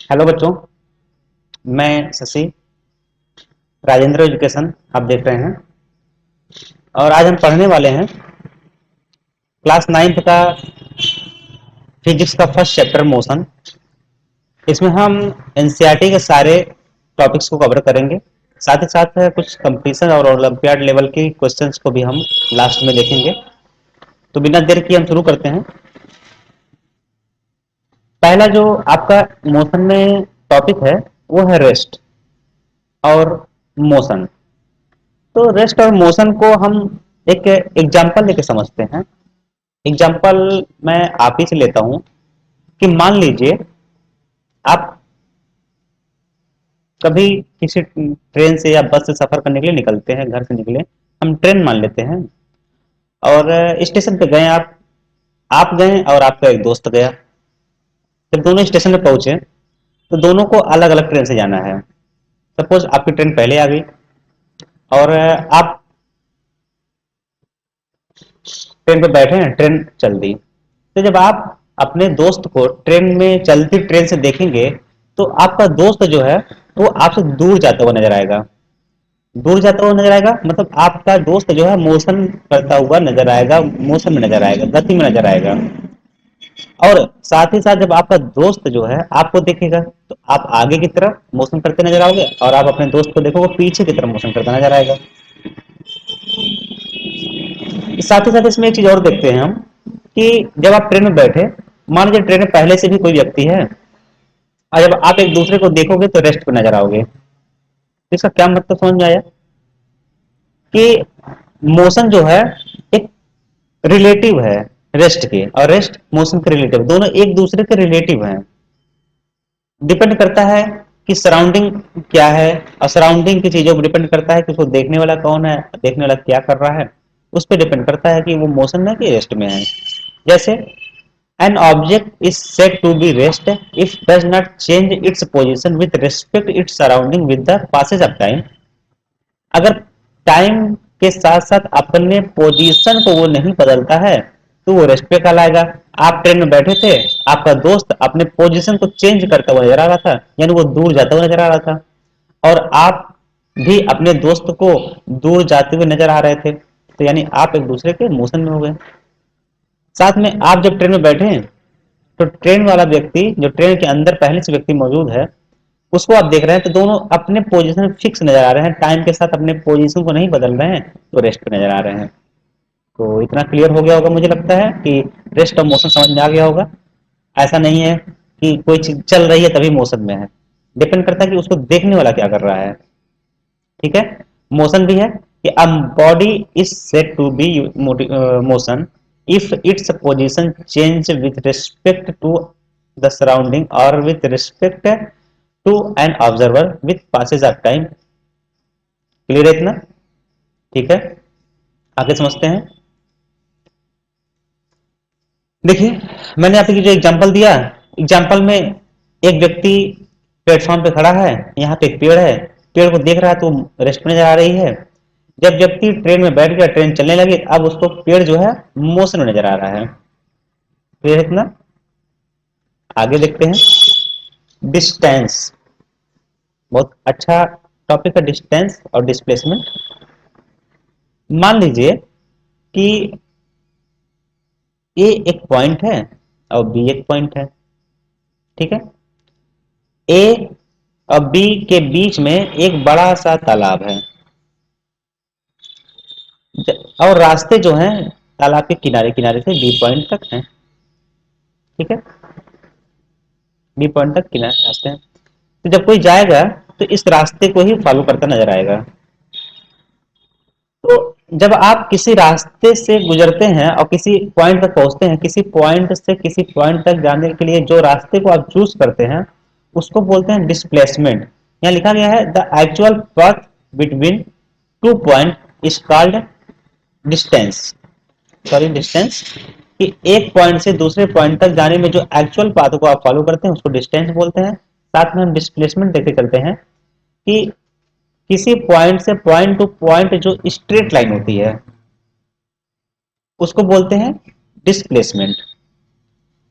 Hello बच्चों। मैं Shashi, Rajendra education आप देख रहे हैं। और आज हम पढ़ने वाले हैं क्लास नाइन्थ का फिजिक्स का फर्स्ट चैप्टर मोशन। इसमें हम एनसीईआरटी के सारे टॉपिक्स को कवर करेंगे। साथ ही साथ कुछ कंपटीशन और ओलंपियाड लेवल के क्वेश्चंस को भी हम लास्ट में देखेंगे। तो बिना देर किए हम शुरू करते हैं। पहला जो आपका मोशन में टॉपिक है वो है रेस्ट और मोशन। तो रेस्ट और मोशन को हम एक एग्जाम्पल लेके समझते हैं। एग्जाम्पल मैं आप ही से लेता हूं कि मान लीजिए आप कभी किसी ट्रेन से या बस से सफर करने के लिए निकलते हैं, घर से निकले, हम ट्रेन मान लेते हैं और स्टेशन पे गए। आप गए और आपका एक दोस्त गया। जब दोनों स्टेशन पे पहुंचे तो दोनों को अलग अलग ट्रेन से जाना है। सपोज आपकी ट्रेन पहले आ गई और आप ट्रेन पे बैठे हैं, ट्रेन चल दी। तो जब आप अपने दोस्त को ट्रेन में, चलती ट्रेन से देखेंगे तो आपका दोस्त जो है वो आपसे दूर जाता हुआ नजर आएगा। दूर जाता हुआ नजर आएगा मतलब आपका दोस्त जो है मोशन करता हुआ नजर आएगा, मोशन में नजर आएगा, गति में नजर आएगा। और साथ ही साथ जब आपका दोस्त जो है आपको देखेगा तो आप आगे की तरफ मोशन करते नजर आओगे और आप अपने दोस्त को देखोगे पीछे की तरफ मोशन करता नजर आएगा। साथ ही साथ इसमें एक चीज और देखते हैं हम कि जब आप ट्रेन में बैठे, मान लीजिए ट्रेन में पहले से भी कोई व्यक्ति है और जब आप एक दूसरे को देखोगे तो रेस्ट पे नजर आओगे। तो इसका क्या मतलब समझ में आया कि मोशन जो है एक रिलेटिव है रेस्ट के, और रेस्ट मोशन के रिलेटिव, दोनों एक दूसरे के रिलेटिव हैं। डिपेंड करता है कि सराउंडिंग क्या है, और सराउंडिंग की चीजों पर डिपेंड करता है कि उसको देखने वाला कौन है, देखने वाला क्या कर रहा है। उस पर डिपेंड करता है कि वो मोशन में कि रेस्ट में है। जैसे an object is said to be rest if does not change its position with respect its surrounding with the passage of time। अगर टाइम के साथ साथ अपने पोजीशन को वो नहीं बदलता है तो वो रेस्ट पे कहलाएगा। आप ट्रेन में बैठे थे, आपका दोस्त अपने पोजीशन को चेंज करता हुआ नजर आ रहा था, यानी वो दूर जाता हुआ नजर आ रहा था, और आप भी अपने दोस्त को दूर जाते हुए नजर आ रहे थे, तो यानी आप एक दूसरे के मोशन में हो गए। साथ में आप जब ट्रेन में बैठे हैं तो ट्रेन वाला व्यक्ति जो ट्रेन के अंदर पहले से व्यक्ति मौजूद है उसको आप देख रहे हैं तो दोनों अपने पोजीशन फिक्स नजर आ रहे हैं, टाइम के साथ अपने पोजीशन को नहीं बदल रहे हैं, तो रेस्ट पे नजर आ रहे हैं। तो इतना क्लियर हो गया होगा, मुझे लगता है कि रेस्ट और मोशन समझ में आ गया होगा। ऐसा नहीं है कि कोई चीज चल रही है तभी मोशन में है, डिपेंड करता है कि उसको देखने वाला क्या कर रहा है। ठीक है। मोशन भी है कि a body is said to be motion if its position change with respect to the surrounding or with respect to an observer with passage of time। Clear है इतना? ठीक है, आगे समझते हैं। देखिए, मैंने आपको जो एग्जांपल दिया, एग्जांपल में एक व्यक्ति प्लेटफॉर्म पे खड़ा है, यहाँ पे एक पेड़ है, पेड़ को देख रहा है तो रेस्ट में नजर आ रही है। जब व्यक्ति ट्रेन में बैठ गया, ट्रेन चलने लगी, अब उसको पेड़ जो है मोशन में नजर आ रहा है। क्लियर है इतना? आगे देखते हैं। डिस्टेंस बहुत अच्छा टॉपिक है, डिस्टेंस और डिस्प्लेसमेंट। मान लीजिए कि ए एक पॉइंट है और बी एक पॉइंट है। ठीक है। ए और बी के बीच में एक बड़ा सा तालाब है, और रास्ते जो हैं तालाब के किनारे किनारे से बी पॉइंट तक हैं। ठीक है। बी पॉइंट तक किनारे रास्ते हैं, तो जब कोई जाएगा तो इस रास्ते को ही फॉलो करता नजर आएगा। तो जब आप किसी रास्ते से गुजरते हैं और किसी पॉइंट तक पहुंचते हैं, किसी पॉइंट से किसी पॉइंट तक जाने के लिए जो रास्ते को आप चूज करते हैं उसको बोलते हैं डिस्प्लेसमेंट। यहाँ लिखा गया है the actual path between two point is called distance. Sorry, distance. कि एक पॉइंट से दूसरे पॉइंट तक जाने में जो एक्चुअल पाथ को आप फॉलो करते हैं उसको डिस्टेंस बोलते हैं। साथ में हम डिस्प्लेसमेंट देखे चलते हैं कि किसी पॉइंट से पॉइंट टू पॉइंट जो स्ट्रेट लाइन होती है उसको बोलते हैं डिस्प्लेसमेंट।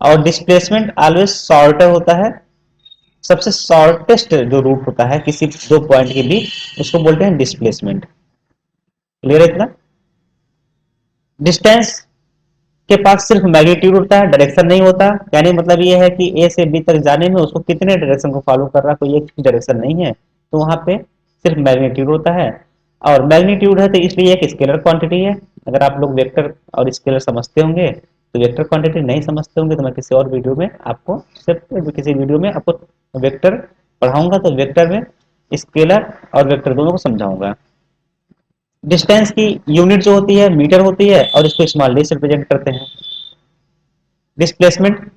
और डिस्प्लेसमेंट ऑलवेज शॉर्टर होता है, सबसे शॉर्टेस्ट जो रूट होता है किसी दो पॉइंट के बीच, उसको बोलते हैं डिस्प्लेसमेंट। क्लियर है इतना? डिस्टेंस के पास सिर्फ मैग्नीट्यूड होता है, डायरेक्शन नहीं होता। कहने मतलब ये है कि ए से बी तक जाने में उसको कितने डायरेक्शन को फॉलो कर रहा है, कोई एक डायरेक्शन नहीं है, तो वहां पे सिर्फ मैग्नीट्यूड होता है। और मैग्नीट्यूड है तो इसलिए एक स्केलर क्वांटिटी है। अगर आप लोग वेक्टर और स्केलर समझते होंगे तो वेक्टर क्वांटिटी नहीं समझते होंगे तो मैं किसी और वीडियो में आपको, सिर्फ किसी वीडियो में आपको वेक्टर पढ़ाऊंगा, तो वेक्टर में स्केलर और वेक्टर दोनों को समझाऊंगा। डिस्टेंस की यूनिट जो होती है मीटर होती है और इसको स्मॉल डी से रिप्रेजेंट करते हैं। डिस्प्लेसमेंट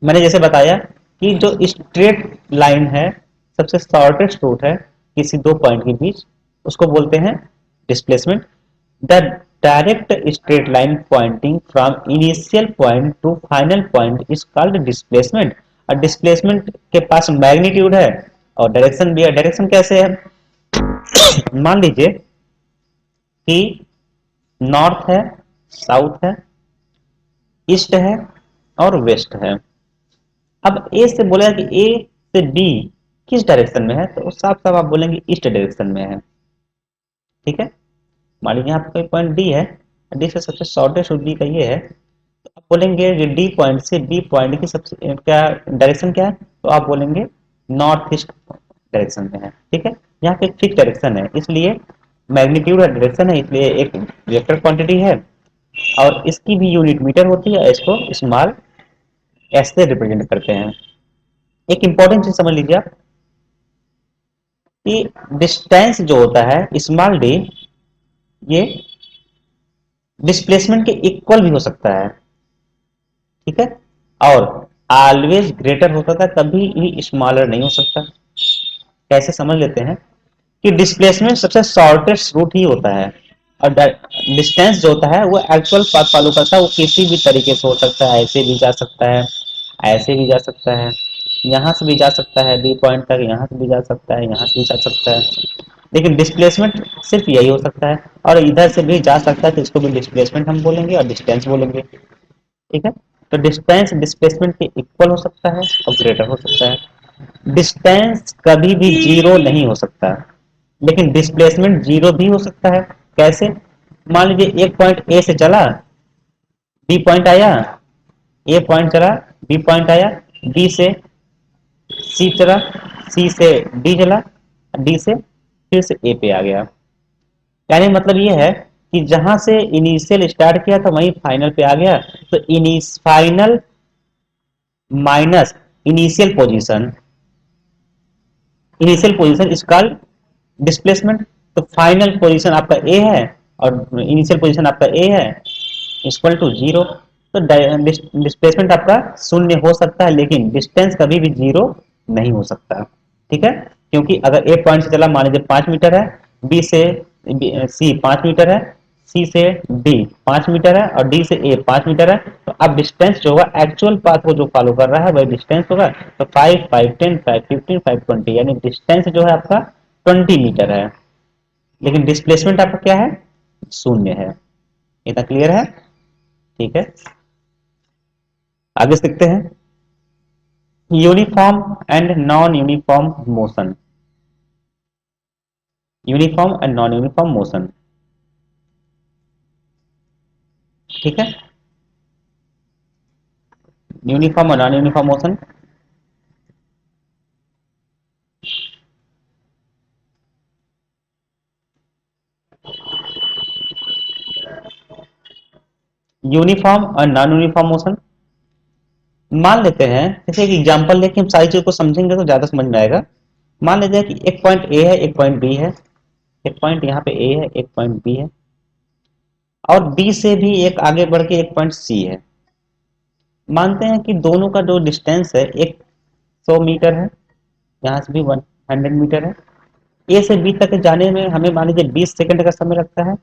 मैंने जैसे बताया कि जो स्ट्रेट लाइन है, सबसे शॉर्टेस्ट रूट है किसी दो पॉइंट के बीच, उसको बोलते हैं displacement. The direct straight line pointing from initial point to final point is called displacement. और डिस्प्लेसमेंट के पास मैग्नीट्यूड है और डायरेक्शन भी है। डायरेक्शन कैसे है? मान लीजिए कि नॉर्थ है, साउथ है, ईस्ट है और वेस्ट है। अब ए से बोलेगा कि ए से बी किस डायरेक्शन में है, तो साफ साफ आप बोलेंगे ईस्ट डायरेक्शन में है। ठीक है, मान लीजिए यहाँ पे कोई पॉइंट डी है, डी से सबसे शॉर्टेस्ट डी का ये है, तो आप बोलेंगे कि डी पॉइंट से बी पॉइंट की सबसे क्या डायरेक्शन क्या है, तो आप बोलेंगे नॉर्थ ईस्ट डायरेक्शन में है। ठीक है, यहाँ पे एक फिक्स डायरेक्शन है, इसलिए मैग्नीट्यूड और डायरेक्शन है, इसलिए एक वेक्टर क्वांटिटी है और इसकी भी यूनिट मीटर होती है। इसको स्मॉल एस से रिप्रेजेंट करते हैं। एक इंपॉर्टेंट चीज समझ लीजिए आप कि डिस्टेंस जो होता है स्मॉल डी, ये डिस्प्लेसमेंट के इक्वल भी हो सकता है। ठीक है, और ऑलवेज ग्रेटर होता था, कभी भी स्मॉलर नहीं हो सकता। कैसे समझ लेते हैं कि डिस्प्लेसमेंट सबसे शॉर्टेस्ट रूट ही होता है और डिस्टेंस जो होता है वो एक्चुअल पाथ फॉलो करता है। वो किसी भी तरीके से हो सकता है, ऐसे भी जा सकता है, ऐसे भी जा सकता है, यहाँ से भी जा सकता है बी पॉइंट तक, यहाँ से भी जा सकता है, यहाँ से भी जा सकता है। लेकिन डिस्प्लेसमेंट सिर्फ यही हो सकता है, और इधर से भी जा सकता है तो इसको भी डिस्प्लेसमेंट हम बोलेंगे और डिस्टेंस बोलेंगे। ठीक है, तो डिस्टेंस डिस्प्लेसमेंट के इक्वल हो सकता है और ग्रेटर हो सकता है। डिस्टेंस कभी भी जीरो नहीं हो सकता, लेकिन डिस्प्लेसमेंट जीरो भी हो सकता है। कैसे? मान लीजिए एक पॉइंट ए से चला, बी पॉइंट आया, ए पॉइंट चला, बी पॉइंट आया, बी से सी चला, सी से डी चला, डी से फिर से ए पे आ गया। यानी मतलब ये है कि जहां से इनिशियल स्टार्ट किया था वहीं फाइनल पे आ गया। तो final minus initial position, initial position is called displacement. तो फाइनल पोजीशन आपका ए है और इनिशियल पोजीशन आपका ए है, इक्वल टू जीरो। तो डिस्प्लेसमेंट आपका शून्य हो सकता है लेकिन डिस्टेंस कभी भी जीरो नहीं हो सकता। ठीक है, क्योंकि अगर ए पॉइंट से चला मान लीजिए 5 मीटर है, बी से सी 5 मीटर है, सी से डी 5 मीटर है और डी से ए 5 मीटर है, तो अब डिस्टेंस जो होगा एक्चुअल पाथ को जो फॉलो कर रहा है वही डिस्टेंस होगा। तो 5, 5, 10, 5, 15, 5, 20, यानी डिस्टेंस जो है आपका 20 मीटर है, लेकिन डिस्प्लेसमेंट आपका क्या है? शून्य है। इतना क्लियर है? ठीक है, आगे सीखते हैं uniform and non uniform motion. Uniform and non uniform motion. ठीक है, यूनिफॉर्म और नॉन यूनिफॉर्म मोशन। यूनिफॉर्म और नॉन यूनिफॉर्म मोशन मान लेते हैं, जैसे एक एग्जांपल लेके हम सारी चीज को समझेंगे तो ज्यादा समझ में आएगा। मान लेते हैं कि एक पॉइंट ए है, एक पॉइंट बी है, एक पॉइंट यहाँ पे ए है, एक पॉइंट बी है, और बी से भी एक आगे बढ़ के एक पॉइंट सी है। मानते हैं कि दोनों का जो डिस्टेंस है एक 100 मीटर है, यहाँ से भी 100 मीटर है। ए से बी तक जाने में हमें मान लीजिए 20 सेकंड का समय लगता है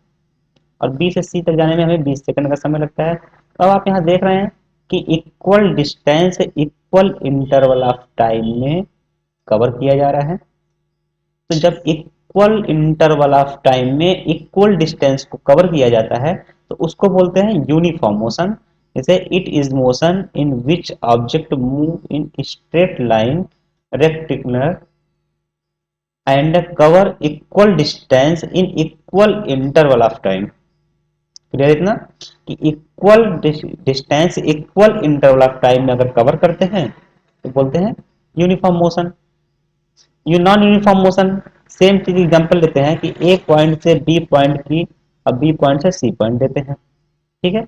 और बी से सी तक जाने में हमें 20 सेकंड का समय लगता है। तो अब आप यहाँ देख रहे हैं कि equal distance equal interval of time में कवर किया जा रहा है। तो जब इक्वल इंटरवल ऑफ टाइम में इक्वल डिस्टेंस को कवर किया जाता है तो उसको बोलते हैं यूनिफॉर्म मोशन। जैसे it is motion in which object move in straight line rectilinear and cover equal distance in equal interval of time. Clear इतना कि equal distance equal interval of time में अगर कवर करते हैं तो बोलते हैं uniform motion. You non uniform motion, same चीज एग्जांपल लेते हैं कि ए पॉइंट से बी पॉइंट की, अब बी पॉइंट से सी पॉइंट देते हैं। ठीक है,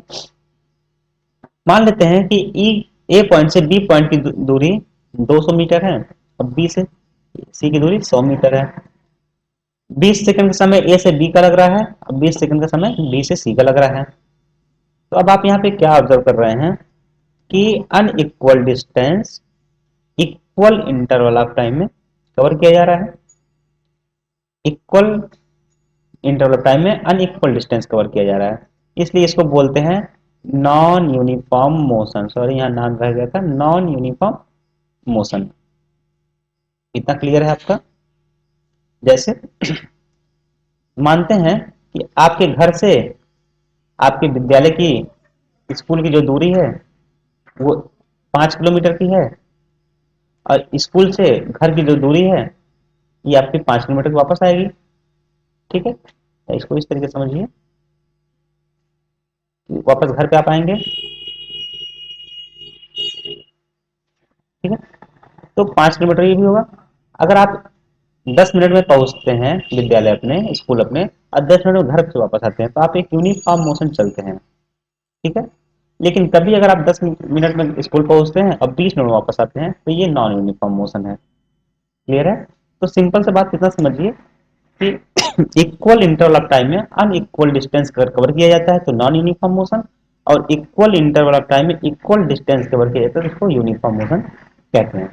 मान लेते हैं कि ई ए पॉइंट से बी पॉइंट की दूरी 200 मीटर है, अब बी से सी की दूरी 100 मीटर है। 20 सेकंड का समय ए से बी का लग रहा है, अब 20 सेकंड का समय बी से सी का लग रहा है। तो अब आप यहाँ पे क्या ऑब्जर्व कर रहे हैं कि unequal distance equal interval of time में कवर किया जा रहा है। इक्वल इंटरवल ऑफ टाइम में अनइक्वल डिस्टेंस कवर किया जा रहा है, इसलिए इसको बोलते हैं नॉन यूनिफॉर्म मोशन। सॉरी, यहाँ नाम रह गया था, नॉन यूनिफॉर्म मोशन। इतना क्लियर है आपका? जैसे मानते हैं कि आपके घर से आपके विद्यालय की, स्कूल की जो दूरी है वो 5 किलोमीटर की है, और स्कूल से घर की जो दूरी है ये आपकी 5 किलोमीटर वापस आएगी। ठीक है, तो इसको इस तरीके से समझिए, वापस घर पे आप आएंगे। ठीक है, तो 5 किलोमीटर ये भी होगा। अगर आप 10 मिनट में पहुंचते हैं विद्यालय अपने, स्कूल अपने, और 10 मिनट में घर से वापस आते हैं, तो आप एक यूनिफॉर्म मोशन चलते हैं। ठीक है, लेकिन कभी अगर आप 10 मिनट में स्कूल पहुंचते हैं और 20 मिनट में वापस आते हैं, तो ये नॉन यूनिफॉर्म मोशन है। क्लियर है? तो सिंपल से बात कितना समझिए कि इक्वल इंटरवल ऑफ टाइम में अनइक्वल डिस्टेंस कवर किया जाता है तो नॉन यूनिफॉर्म मोशन, और इक्वल इंटरवल ऑफ टाइम में इक्वल डिस्टेंस कवर किया जाता है तो इसको यूनिफॉर्म मोशन कहते हैं।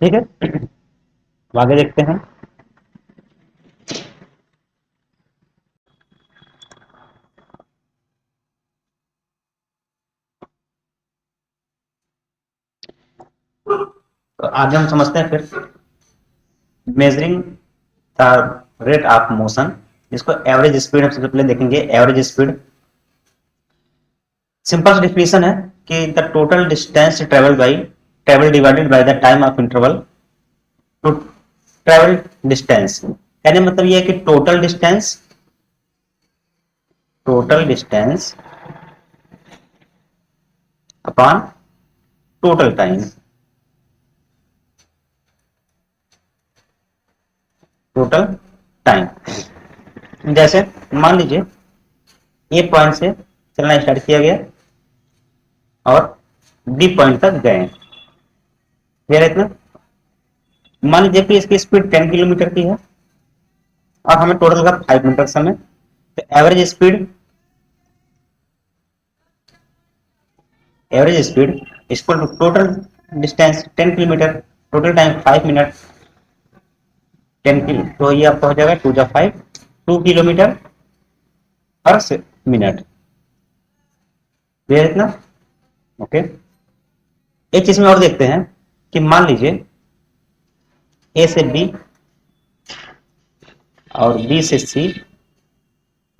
ठीक है, आगे देखते हैं। तो आगे हम समझते हैं फिर measuring the rate of motion, जिसको एवरेज स्पीड हम सबसे पहले देखेंगे। एवरेज स्पीड सिंपल डिफिनेशन है कि the total distance travel divided by the time of interval to travel distance. कहने मतलब ये है कि total distance upon total time, total time. जैसे मान लीजिए ए पॉइंट से चलना स्टार्ट किया गया और बी पॉइंट तक गए। क्लियर है इतना? मान लीजिए कि इसकी स्पीड 10 किलोमीटर की है और हमें टोटल का 5 मिनट का समय, तो average speed equal to total distance 10 kilometre, total time 5 minute, 10 kilo, तो ये आपका हो जाएगा 2 जा 5, 2 किलोमीटर हर मिनट। क्लियर इतना? ओके, एक चीज में और देखते हैं कि मान लीजिए ए से बी और बी से सी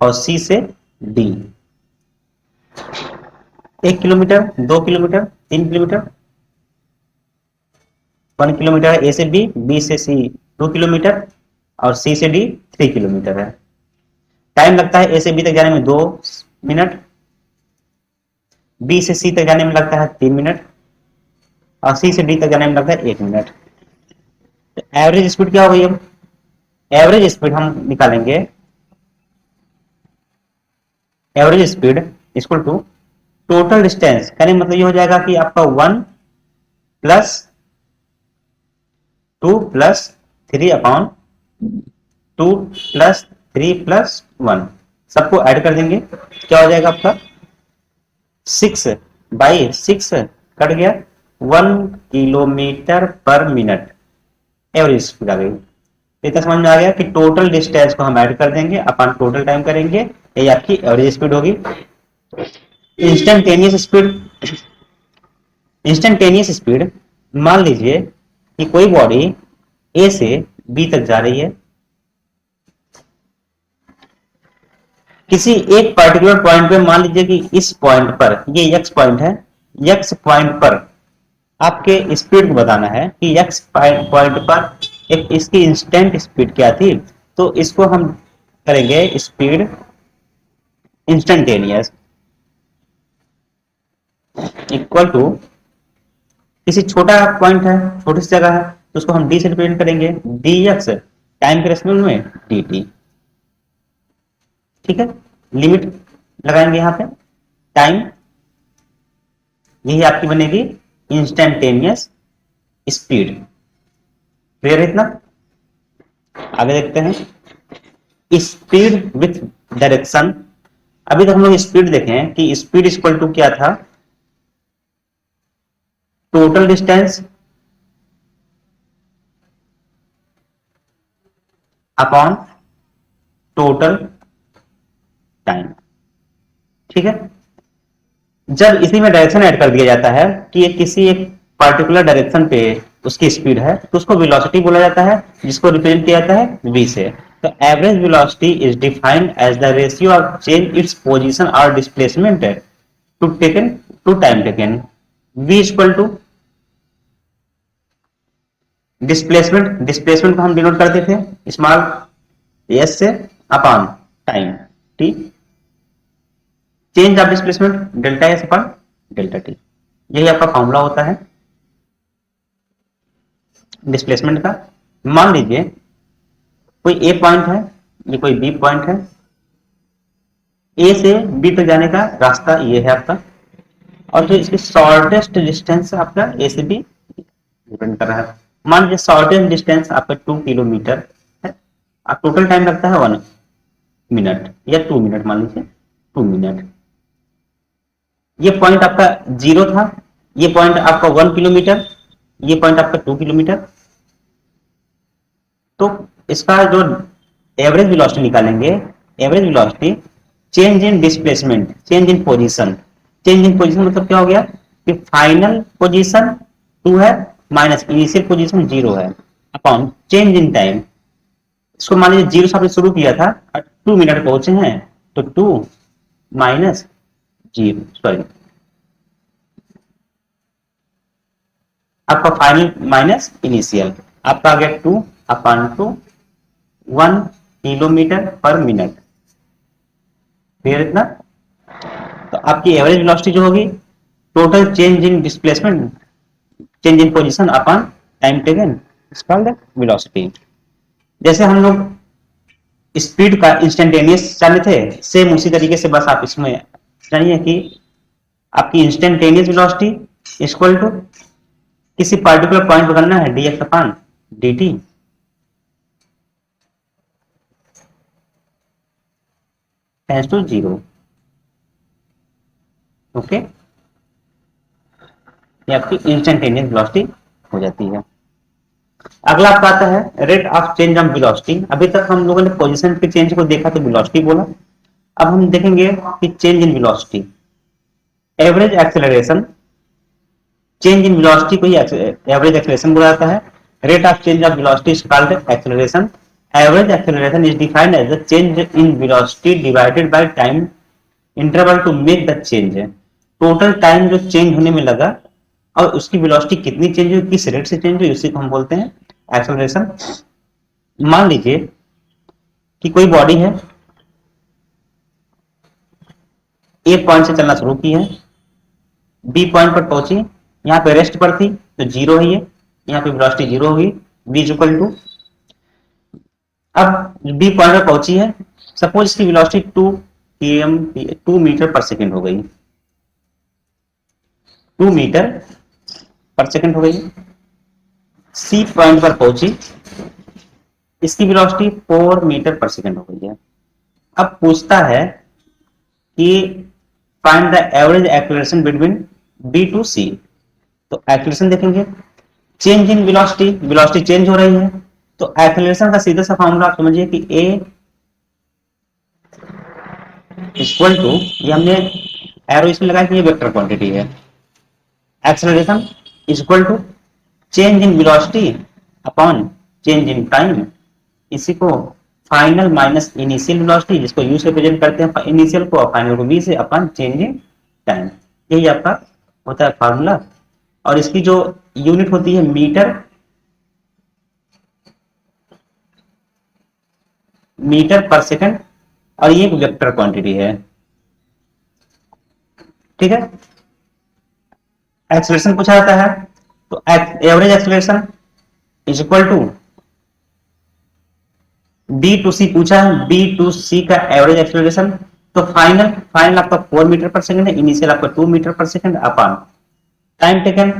और सी से D, 1 kilometre, 2 kilometre, 3 kilometre, 1 kilometre है ए से बी, बी से सी 2 किलोमीटर और सी से डी 3 किलोमीटर है। टाइम लगता है ए से बी तक जाने में 2 मिनट, बी से सी तक जाने में लगता है 3 मिनट और सी से डी तक जाने में लगता है 1 मिनट। तो एवरेज स्पीड क्या हो गई? अब एवरेज स्पीड हम निकालेंगे, average speed equal to total distance. कहने मतलब ये हो जाएगा कि आपका 1+2+3/2+3+1 सबको ऐड कर देंगे, क्या हो जाएगा आपका 6/6 कट गया 1 किलोमीटर/मिनट एवरेज स्पीड आ गई। इतना समझ में आ गया कि टोटल डिस्टेंस को हम ऐड कर देंगे अपन टोटल टाइम करेंगे, ये आपकी एवरेज स्पीड होगी। इंस्टेंटेनियस स्पीड, इंस्टेंटेनियस स्पीड मान लीजिए कि कोई बॉडी ए से बी तक जा रही है, किसी एक पर्टिकुलर पॉइंट पे, मान लीजिए कि इस पॉइंट पर, ये एक्स पॉइंट है, एक्स पॉइंट पर आपके स्पीड को बताना है कि एक्स पॉइंट पर एक इसकी इंस्टेंट स्पीड क्या थी, तो इसको हम करेंगे स्पीड इंस्टेंटेनियस इक्वल टू किसी छोटा पॉइंट है, छोटी सी जगह है, तो उसको हम डी से रिप्रेजेंट करेंगे, डी एक्स टाइम के रेस्पेक्ट में डी टी। ठीक है, लिमिट लगाएंगे यहाँ पे टाइम, यही आपकी बनेगी इंस्टेंटेनियस स्पीड। क्लियर है इतना? आगे देखते हैं स्पीड विथ डायरेक्शन। अभी तक हम लोग स्पीड देखें कि स्पीड इक्वल टू क्या था, total distance upon total time. ठीक है, जब इसी में डायरेक्शन ऐड कर दिया जाता है कि ये किसी एक पर्टिकुलर डायरेक्शन पे उसकी स्पीड है, तो उसको वेलोसिटी बोला जाता है, जिसको रिप्रेजेंट किया जाता है v से। तो average velocity is defined as the ratio of change its position और displacement to time taken. v equal to displacement को हम डिनोट करते थे स्मॉल एस से upon time T, change of displacement delta S upon delta T. यही आपका formula होता है डिस्प्लेसमेंट का। मान लीजिए कोई ए पॉइंट है, ये कोई बी पॉइंट है, ए से बी तक जाने का रास्ता ये है आपका, और जो इसकी शॉर्टेस्ट डिस्टेंस आपका ए से बी डिपेंड कर रहा है। मान लीजिए शॉर्टेस्ट डिस्टेंस आपका 2 किलोमीटर है, अब टोटल टाइम लगता है 1 मिनट या 2 मिनट, मान लीजिए 2 मिनट। ये पॉइंट आपका 0 था, ये पॉइंट आपका 1 किलोमीटर, ये पॉइंट आपका 2 किलोमीटर। तो इसका जो एवरेज वेलोसिटी निकालेंगे, average velocity change in displacement, change in position. Change in position मतलब क्या हो गया कि फाइनल पोजीशन 2 है माइनस इनिशियल पोजीशन 0 है अपॉन चेंज इन टाइम। इसको मान लीजिए 0 से आपने शुरू किया था और 2 मिनट पहुंचे हैं, तो 2 माइनस 0, सॉरी आपका फाइनल माइनस इनिशियल, आपका आ गया 2 अपॉन 2, 1 किलोमीटर पर मिनट। क्लियर इतना? तो आपकी एवरेज वेलोसिटी जो होगी total change in displacement, change in position upon time taken, it's called velocity. जैसे हम लोग स्पीड का इंस्टेंटेनियस जाने थे, सेम उसी तरीके से बस आप इसमें जानिए कि आपकी इंस्टेंटेनियस वेलोसिटी इक्वल टू किसी पर्टिकुलर पॉइंट पकड़ना है D X upon D T, tends to 0। Okay, ये आपकी इंस्टेंटेनियस वेलोसिटी हो जाती है। अगला आपका आता है rate of change of velocity. अभी तक हम लोगों ने पोजीशन के चेंज को देखा तो वेलोसिटी बोला, अब हम देखेंगे कि change in velocity. Average acceleration, change in velocity को ही एवरेज एक्सेलरेशन बोला जाता है। Rate of change of velocity is called acceleration. Average acceleration is defined as the change in velocity divided by time interval to make the change. Total time जो change होने में लगा और उसकी वेलोसिटी कितनी चेंज हुई, किस रेट से चेंज हुई, उसी को हम बोलते हैं एक्सेलरेशन। मान लीजिए कि कोई बॉडी है, ए पॉइंट से चलना शुरू की है, बी पॉइंट पर पहुंची, यहाँ पे रेस्ट पर थी तो 0 है, ये यहाँ पे वेलोसिटी 0 होगी, v इक्वल टू, अब बी पॉइंट पर पहुंची है, सपोज इसकी वेलोसिटी 2 मीटर पर सेकेंड हो गई, 2 मीटर पर सेकेंड हो गई। सी पॉइंट पर पहुंची, इसकी वेलोसिटी 4 मीटर पर सेकेंड हो गई है। अब पूछता है कि find the average acceleration between B to C. तो एक्सेलरेशन देखेंगे, change in velocity, velocity change हो रही है, तो एक्सेलरेशन का सीधा सा फॉर्मूला आप समझिए कि ए इक्वल टू, ये हमने एरो इसमें लगाया कि ये वेक्टर क्वांटिटी है, acceleration equal to change in velocity upon change in time, इसी को फाइनल माइनस इनिशियल वेलोसिटी, जिसको यू से रिप्रेजेंट करते हैं इनिशियल को, फाइनल को वी से, अपॉन चेंज इन टाइम। यही आपका होता है फार्मूला और इसकी जो यूनिट होती है मीटर, मीटर पर सेकंड, और ये एक वेक्टर क्वांटिटी है। ठीक है, एक्सेलरेशन पूछा जाता है, तो average acceleration is equal to B to C पूछा है, बी टू सी का एवरेज एक्सेलरेशन, तो फाइनल फाइनल आपका 4 मीटर पर सेकंड है, इनिशियल आपका 2 मीटर पर second upon time taken.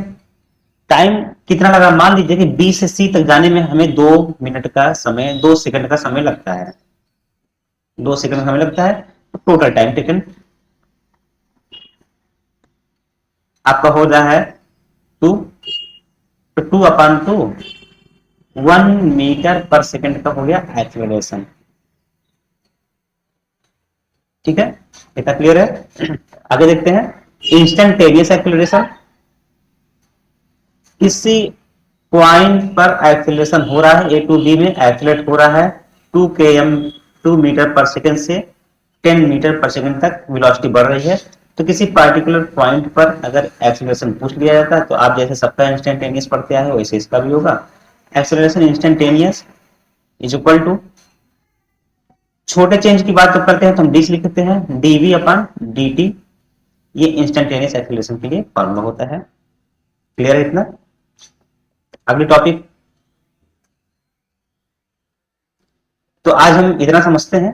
Time कितना लगा, मान लीजिए कि बी से सी तक जाने में हमें 2 मिनट का समय, 2 सेकंड का समय लगता है, 2 सेकंड का समय लगता है, तो टोटल टाइम टेकन आपका हो रहा है 2, तो 2/2 1 मीटर पर सेकंड का हो गया एक्सेलरेशन। ठीक है, इतना क्लियर है। आगे देखते हैं, इंस्टेंटेनियस एक्सेलरेशन, किसी पॉइंट पर एक्सेलरेशन हो रहा है, ए टू बी में एक्सेलरेट हो रहा है 2 km 2 मीटर पर सेकंड से 10 मीटर पर सेकंड तक वेलोसिटी बढ़ रही है। तो किसी पार्टिकुलर पॉइंट पर अगर एक्सेलरेशन पूछ लिया जाता है, तो आप जैसे सबका इंस्टेंटेनियस पढ़ते आए हो वैसे इसका भी होगा। Acceleration instantaneous is equal to, छोटे चेंज की बात जब करते हैं तो हम डी से लिखते हैं डीवी अपॉन dt। ये इंस्टेंटेनियस एक्सेलरेशन के लिए फॉर्मूला होता है। क्लियर है इतना? अगली टॉपिक, तो आज हम इतना समझते हैं,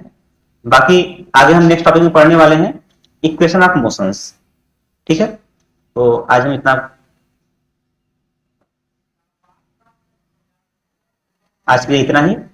बाकी आगे हम नेक्स्ट टॉपिक में पढ़ने वाले हैं इक्वेशन ऑफ मोशंस। ठीक है, तो आज हम इतना, आज के लिए इतना ही।